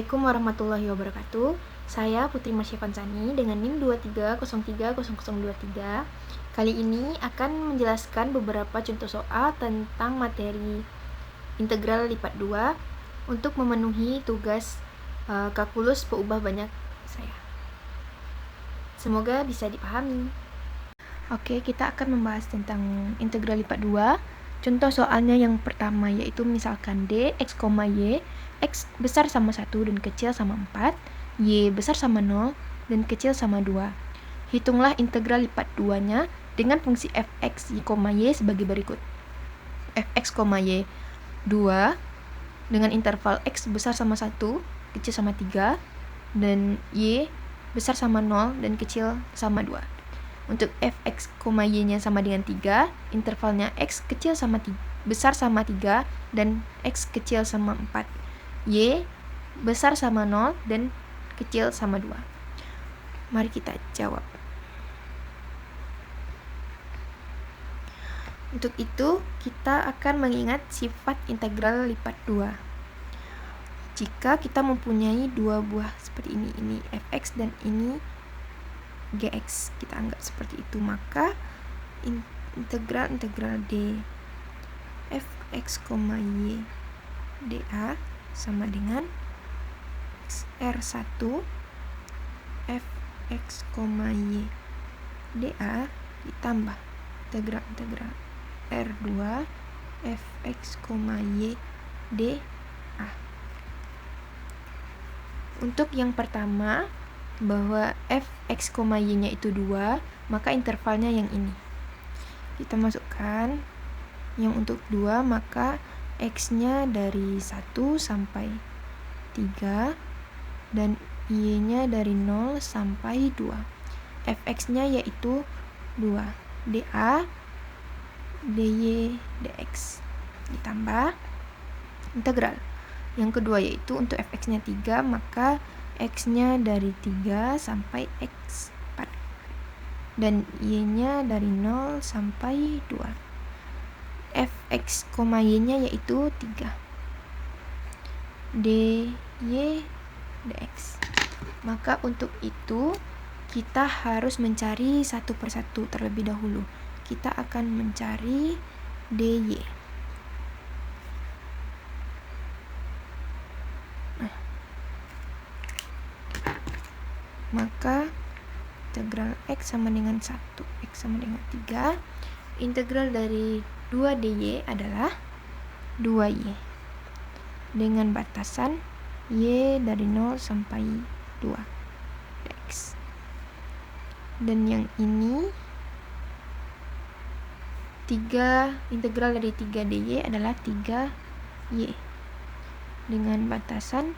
Assalamualaikum warahmatullahi wabarakatuh. Saya Putri Marsya Fansani dengan NIM 23030023. Kali ini akan menjelaskan beberapa contoh soal tentang materi integral lipat 2 untuk memenuhi tugas kalkulus peubah banyak saya. Semoga bisa dipahami. Oke, kita akan membahas tentang integral lipat 2. Contoh soalnya yang pertama yaitu misalkan D, X, Y, X besar sama 1 dan kecil sama 4, Y besar sama 0 dan kecil sama 2. Hitunglah integral lipat 2-nya dengan fungsi fx, y, sebagai berikut. Fx, y 2 dengan interval X besar sama 1, kecil sama 3, dan Y besar sama 0 dan kecil sama 2. Untuk fx, y-nya sama dengan 3, intervalnya x kecil sama 3, besar sama 3 dan x kecil sama 4. Y besar sama 0 dan kecil sama 2. Mari kita jawab. Untuk itu, kita akan mengingat sifat integral lipat 2. Jika kita mempunyai dua buah seperti ini fx dan ini gx, kita anggap seperti itu, maka integral D fx, y dA sama dengan R1 fx, y dA ditambah integral R2 fx, y dA. Untuk yang pertama, bahwa fx, y-nya itu 2, maka intervalnya yang ini. Kita masukkan yang untuk 2, maka x-nya dari 1 sampai 3 dan y-nya dari 0 sampai 2. Fx-nya yaitu 2, dA, dy, dx ditambah integral. Yang kedua yaitu untuk fx-nya 3, maka x-nya dari 3 sampai x4 dan y-nya dari 0 sampai 2. Fx, y-nya yaitu 3, dy, dx. Maka untuk itu kita harus mencari satu persatu terlebih dahulu. Kita akan mencari dy. Maka integral x sama dengan 1, x sama dengan 3. Integral dari 2 dy adalah 2y dengan batasan y dari 0 sampai 2 dx. Dan yang ini integral dari 3 dy adalah 3y dengan batasan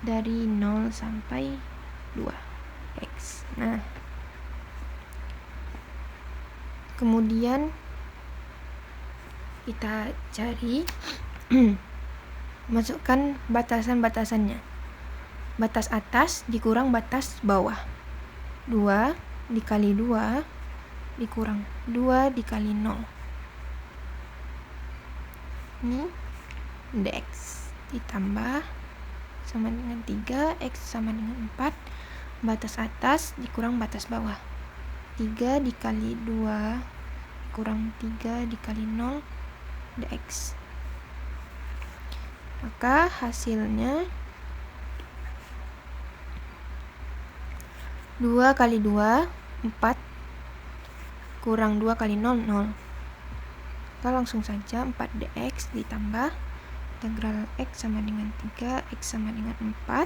dari 0 sampai 2 x. Nah, kemudian kita cari masukkan batasan-batasannya. Batas atas dikurang batas bawah. 2 dikali 2 dikurang 2 dikali 0. Ini dx ditambah sama dengan 3, x sama dengan 4. Batas atas dikurang batas bawah. 3 dikali 2 kurang 3 dikali 0 dx. Maka hasilnya 2 kali 2 4 kurang 2 kali 0 0. Kita langsung saja 4 dx ditambah integral x sama dengan 3, x sama dengan 4.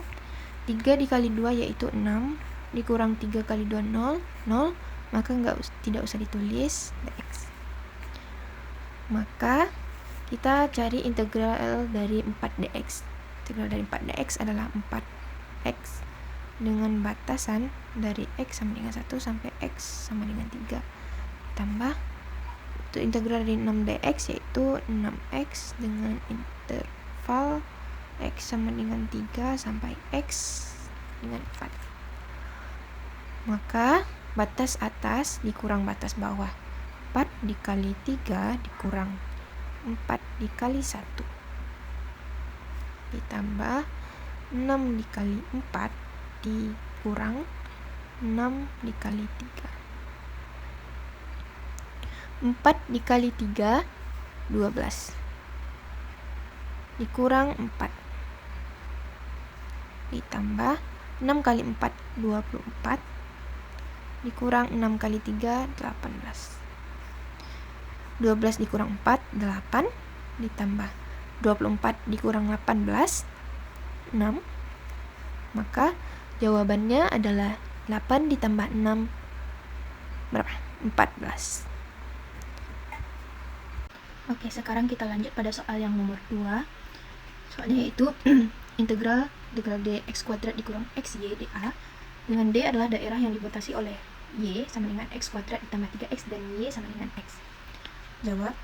3 dikali 2 yaitu 6, dikurang 3 kali 2 0, 0, maka tidak usah ditulis dx. Maka kita cari integral dari 4 dx. Integral dari 4 dx adalah 4x dengan batasan dari x sama dengan 1 sampai x sama dengan 3. Tambah untuk integral dari 6 dx yaitu 6x dengan interval x sama dengan 3 sampai x dengan 4. Maka batas atas dikurang batas bawah. 4 dikali 3 dikurang 4 dikali 1 ditambah 6 dikali 4 dikurang 6 dikali 3. 4 dikali 3, 12. Dikurang 4. Ditambah 6 kali 4, 24. Dikurang 6 kali 3, 18. 12 dikurang 4, 8. Ditambah 24 dikurang 18, 6. Maka jawabannya adalah 8 ditambah 6 berapa? 14. Oke, sekarang kita lanjut pada soal yang nomor 2. Soalnya yaitu integral dx kuadrat dikurang xy dA, dengan D adalah daerah yang dibatasi oleh y sama dengan x kuadrat ditambah 3x dan y sama dengan x. Jawab.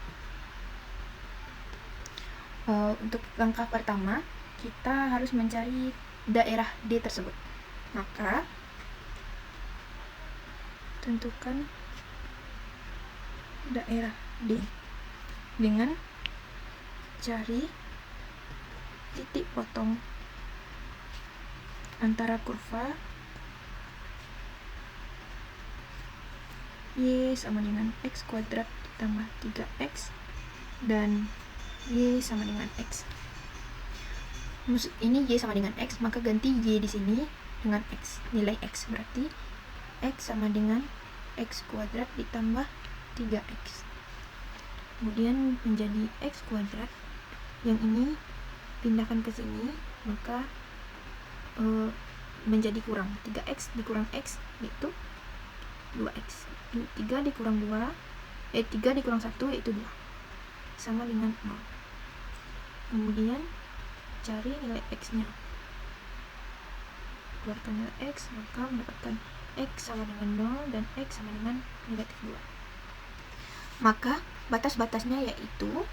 Untuk langkah pertama, kita harus mencari daerah D tersebut. Maka tentukan daerah D dengan cari titik potong antara kurva y sama dengan x kuadrat ditambah 3x dan y sama dengan x. Ini y sama dengan x, maka ganti y di sini dengan x, nilai x, berarti x sama dengan x kuadrat ditambah 3x. Kemudian menjadi x kuadrat, yang ini pindahkan ke sini, maka menjadi kurang 3x dikurang x yaitu 2x. 3 dikurang 2, 3 dikurang 1 yaitu 2, sama dengan 0. Kemudian cari nilai x-nya. Keluarkan nilai x, maka mendapatkan x sama dengan 0 dan x sama dengan negatif 2. Maka batas-batasnya yaitu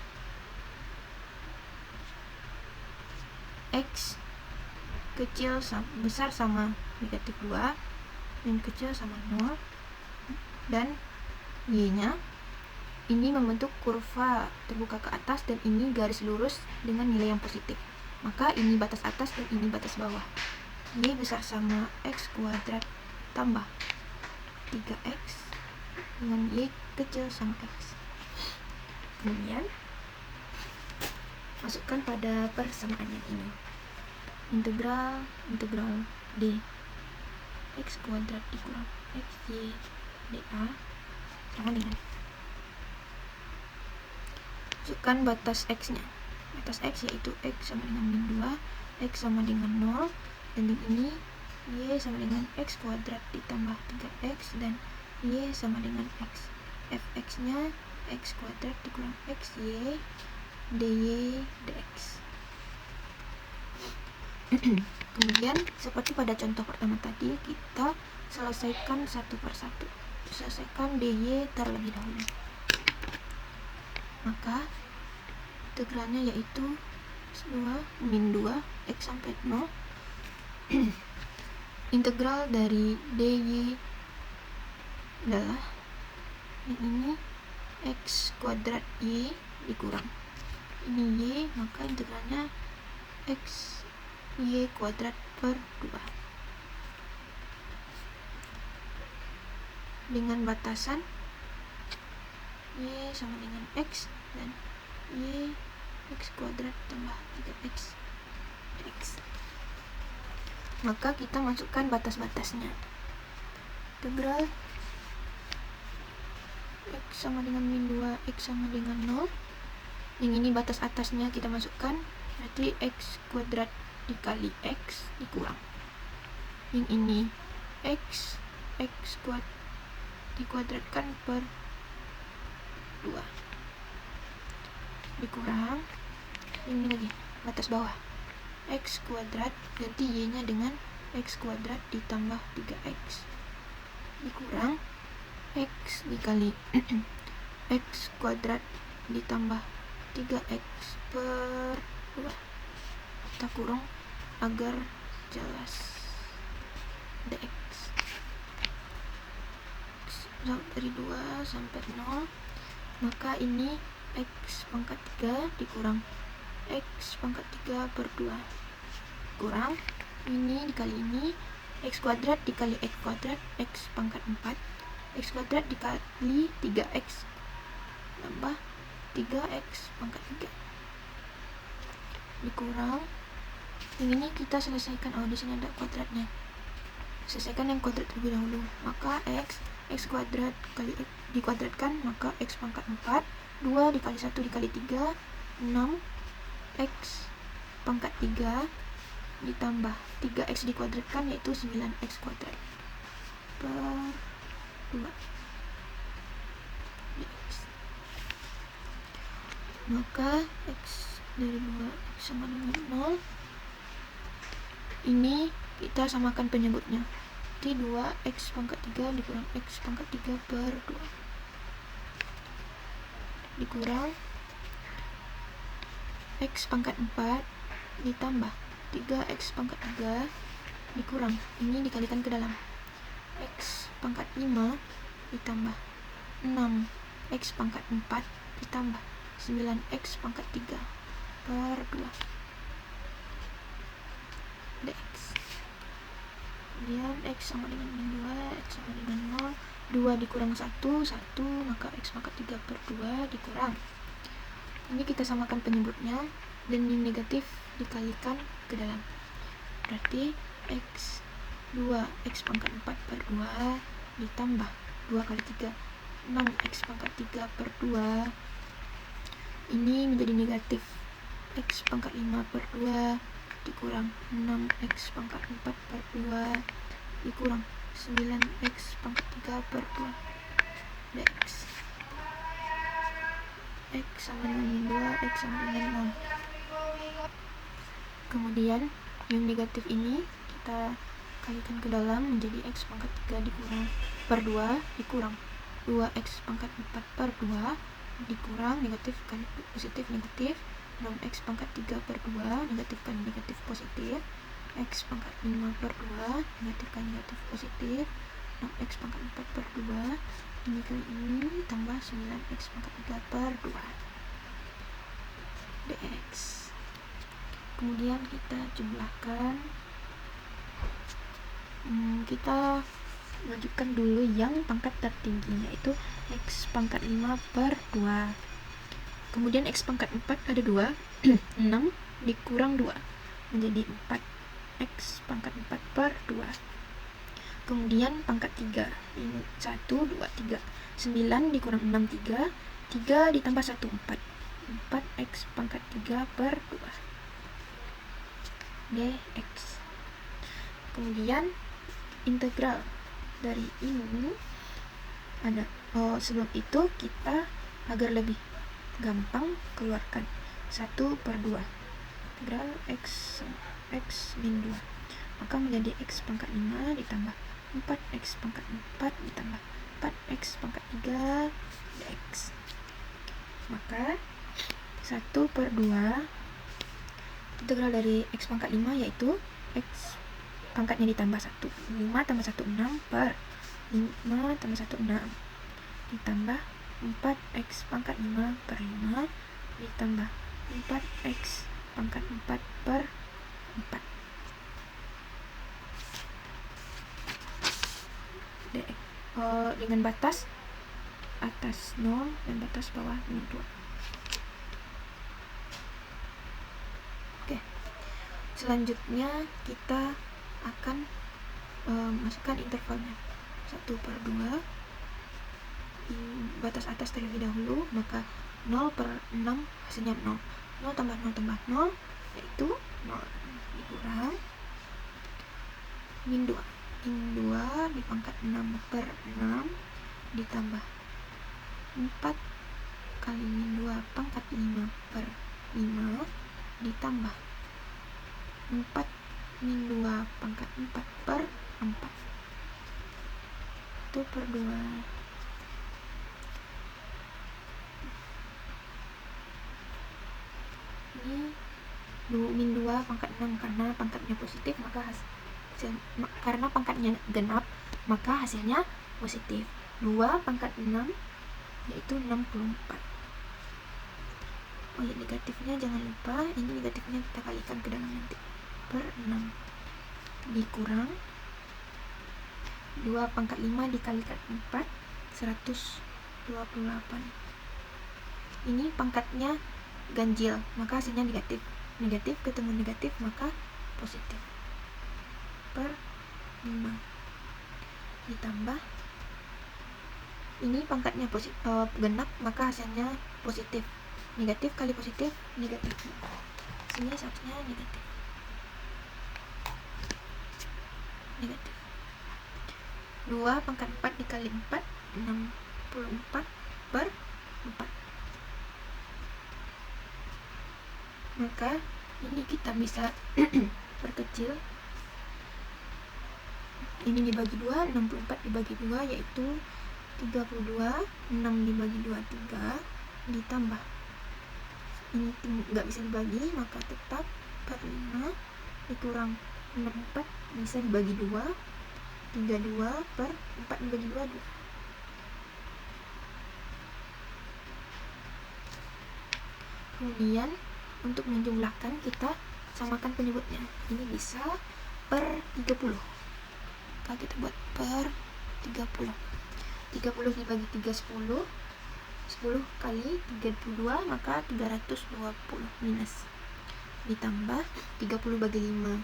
x kecil besar sama negatif 2, min kecil sama 0, dan y-nya ini membentuk kurva terbuka ke atas dan ini garis lurus dengan nilai yang positif. Maka ini batas atas dan ini batas bawah. Y besar sama x kuadrat tambah 3x dengan y kecil sama x. Kemudian masukkan pada persamaan yang ini. Integral D x kuadrat dikurang xy dA sama dengan, masukkan batas x-nya. Batas x yaitu x sama dengan min 2, x sama dengan 0, dan yang ini y sama dengan x kuadrat ditambah 3x dan y sama dengan x. Fx-nya x kuadrat dikurang xy dy dx. Kemudian seperti pada contoh pertama tadi, kita selesaikan satu persatu. Selesaikan dy terlebih dahulu. Maka integralnya yaitu 2 min 2 x sampai 0 integral dari dy adalah yang ini x kuadrat y dikurang ini y, maka integralnya x y kuadrat per 2 dengan batasan y sama dengan x dan y x kuadrat tambah 3x x. Maka kita masukkan batas-batasnya. Integral x sama dengan min 2, x sama dengan 0. Yang ini batas atasnya kita masukkan, berarti x kuadrat dikali x dikurang. Yang ini x dikuadratkan per 2 dikurang, ini lagi batas bawah, x kuadrat ganti y nya dengan x kuadrat ditambah 3x dikurang x dikali x kuadrat ditambah 3x per 2. Kita kurang agar jelas dx. Dari 2 sampai 0, maka ini x pangkat 3 dikurang x pangkat 3 per 2 dikurang ini dikali ini, x kuadrat dikali x kuadrat, x pangkat 4, x kuadrat dikali 3x tambah 3x pangkat 3 dikurang. Yang ini kita selesaikan, di sini ada kuadratnya, selesaikan yang kuadrat terlebih dahulu. Maka x kuadrat kali x dikuadratkan, maka x pangkat 4, 2 dikali 1 dikali 3, 6 x pangkat 3 ditambah 3x dikuadratkan, yaitu 9x kuadrat per 2 dx. Maka x dari 2x sama dengan 0. Ini kita samakan penyebutnya, jadi 2x pangkat 3 dikurang x pangkat 3 per 2 dikurang x pangkat 4 ditambah 3x pangkat 3 dikurang, ini dikalikan ke dalam, x pangkat 5 ditambah 6x pangkat 4 ditambah 9x pangkat 3 per 2 dx. Kemudian x sama dengan min 2, x sama dengan 0, 2 dikurang 1, 1, maka x pangkat 3 per 2 dikurang. Ini kita samakan penyebutnya, dan yang negatif dikalikan ke dalam, berarti x 2x pangkat 4 per 2 ditambah 2 kali 3 6x pangkat 3 per 2, ini menjadi negatif x pangkat 5 per 2 dikurang 6x pangkat 4 per 2 dikurang 9x pangkat 3 per 2 dx. X sama dengan min 2, x sama dengan 0. Kemudian yang negatif ini kita kalikan ke dalam, menjadi x pangkat 3 dikurang per 2 dikurang 2x pangkat 4 per 2 dikurang negatif kali positif negatif 6x pangkat 3 per 2 negatif kali negatif positif, x pangkat 5 per 2 negatif kali negatif positif, 6x pangkat 4 per 2 ini kali ini tambah 9x pangkat 3 per 2 dx. Kemudian kita jumlahkan, kita wajibkan dulu yang pangkat tertinggi, yaitu x pangkat 5 per 2. Kemudian x pangkat 4 ada 2, 6 dikurang 2 menjadi 4x pangkat 4 per 2. Kemudian pangkat 3, ini 1, 2, 3, 9 dikurang 6, 3, 3 ditambah 1, 4, 4x pangkat 3 per 2 dx. Kemudian integral dari ini ada, sebelum itu kita agar lebih gampang keluarkan 1 per 2 integral x min 2, maka menjadi x pangkat 5 ditambah 4x pangkat 4 ditambah 4x pangkat 3 dx. Maka 1 per 2 integral dari x pangkat 5 yaitu x pangkatnya ditambah 1, 5 tambah 1, 6 per 5 tambah 1, 6 ditambah 4x pangkat 5 per 5 ditambah 4x pangkat 4 per 4 dx. Dengan batas atas 0 dan batas bawah min 2. Oke. Selanjutnya kita akan masukkan intervalnya 1 per 2, batas atas terlebih dahulu, maka 0 per 6 hasilnya 0, 0 tambah 0 tambah 0 yaitu 0 dikurang min 2, min 2 dipangkat 6 per 6 ditambah 4 kali min 2 pangkat 5 per 5 ditambah 4 min 2 pangkat 4 per 4 itu per 2. Ini min 2 pangkat 6, karena pangkatnya positif maka karena pangkatnya genap maka hasilnya positif. 2 pangkat 6 yaitu 64. Oh ya, negatifnya jangan lupa, ini negatifnya kita kalikan ke dalam nanti per 6 dikurang 2 pangkat 5 dikalikan 4, 128. Ini pangkatnya ganjil, maka hasilnya negatif. Negatif ketemu negatif, maka positif. Per 5 ditambah ini pangkatnya genap, maka hasilnya positif. Negatif kali positif, negatif. Sini satunya negatif. Negatif. 2 pangkat 4 dikali 4, 64 per 4. Maka ini kita bisa perkecil. Ini dibagi 2, 64 dibagi 2 yaitu 32, 6 dibagi 2, 3, ditambah ini nggak bisa dibagi, maka tetap per 5 dikurang 64 bisa dibagi 2, 32 per 4 dibagi 2, 2. Kemudian untuk menjumlahkan kita samakan penyebutnya. Ini bisa per 30. Maka kita buat per 30. 30 dibagi 3, 10. 10 kali 32, maka 320 minus. Ditambah 30 bagi 5,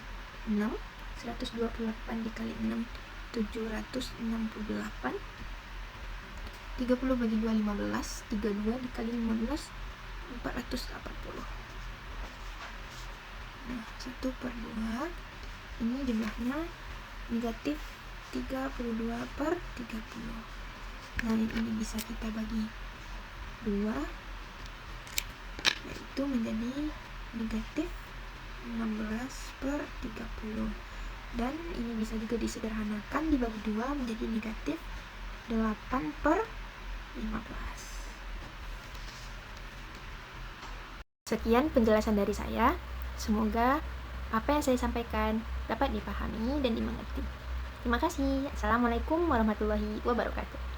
6. 128 dikali 6, 768. 30 bagi 2, 15. 32 dikali 15, 480. Nah, 1 per 2. Ini jumlahnya negatif 32 per 30. Nah, ini bisa kita bagi 2, yaitu menjadi negatif 16 per 30. Dan ini bisa juga disederhanakan, dibagi 2 menjadi negatif 8 per 15. Sekian penjelasan dari saya. Semoga apa yang saya sampaikan dapat dipahami dan dimengerti. Terima kasih. Assalamualaikum warahmatullahi wabarakatuh.